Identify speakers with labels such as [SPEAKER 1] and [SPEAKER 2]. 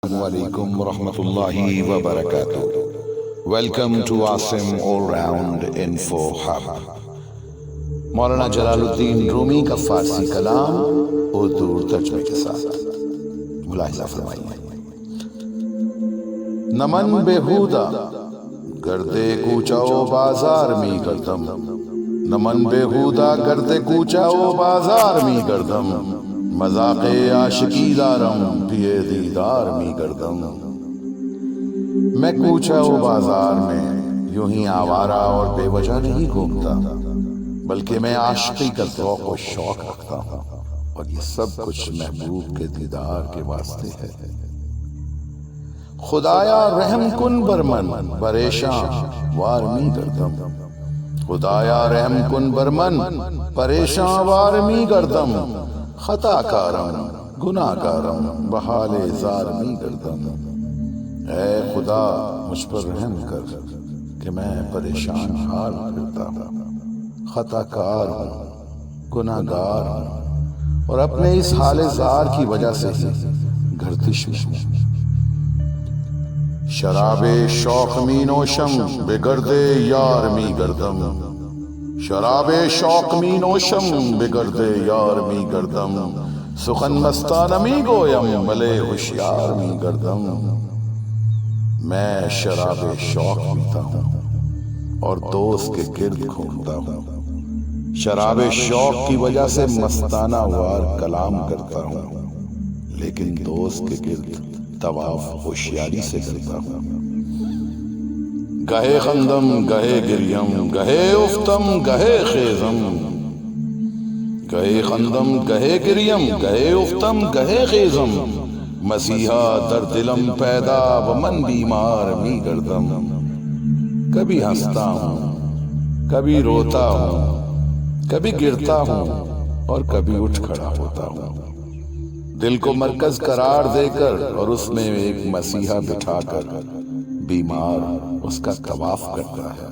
[SPEAKER 1] Alaikum warahmatullahi wabarakatuh. Welcome to Asim All Round Info Hub. مولانا جلال الدین رومی کا فارسی کلام اردو ترجمے کے ساتھ ملاحظہ فرمائیے. نمن بیہودہ گردے کوچاؤ بازار می گردم، نمن بیہودہ گردے کوچاؤ بازار می گردم، مذاق عاشقی دارم پیے دیدار می گردم. میں کوچا و بازار میں یوں ہی آوارہ اور بے وجہ نہیں گھومتا، بلکہ میں عاشقی کا ذوق و شوق رکھتا ہوں، اور یہ سب کچھ محبوب کے دیدار کے واسطے ہے. خدایا رحم کن بر من پریشاں وار می گردم، خدایا رحم کن بر من پریشاں وار می گردم، خطا کارم گناہ کارم بحال زار می گردم. اے خدا مجھ پر رحم کر کہ میں پریشان حال پھرتا ہوں، خطا کار ہوں، گناہ گار ہوں، اور اپنے اس حال زار کی وجہ سے ہی گردش میں ہوں. شراب شوق می نوشم بے گرد یار می گردم، شراب شوق می نوشم بے گرد یار می گردم، سخن مستانہ می گویم بلے ہوشیار می گردم. میں شراب شوق پیتا ہوں اور دوست کے گرد گھومتا ہوں، شراب شوق کی وجہ سے مستانہ وار کلام کرتا ہوں، لیکن دوست کے گرد طواف ہوشیاری سے کرتا ہوں. گہے خندم گہے گریم گہے افتم گہے خیزم، گہے خندم گہے گریم گہے افتم گہے خیزم، مسیحا در دلم پیدا و من بیمار می گردم. کبھی ہنستا ہوں کبھی روتا ہوں، کبھی گرتا ہوں اور کبھی اٹھ کھڑا ہوتا ہوں. دل کو مرکز قرار دے کر اور اس میں ایک مسیحا بٹھا کر بیمار اس کا طواف کرتا ہے.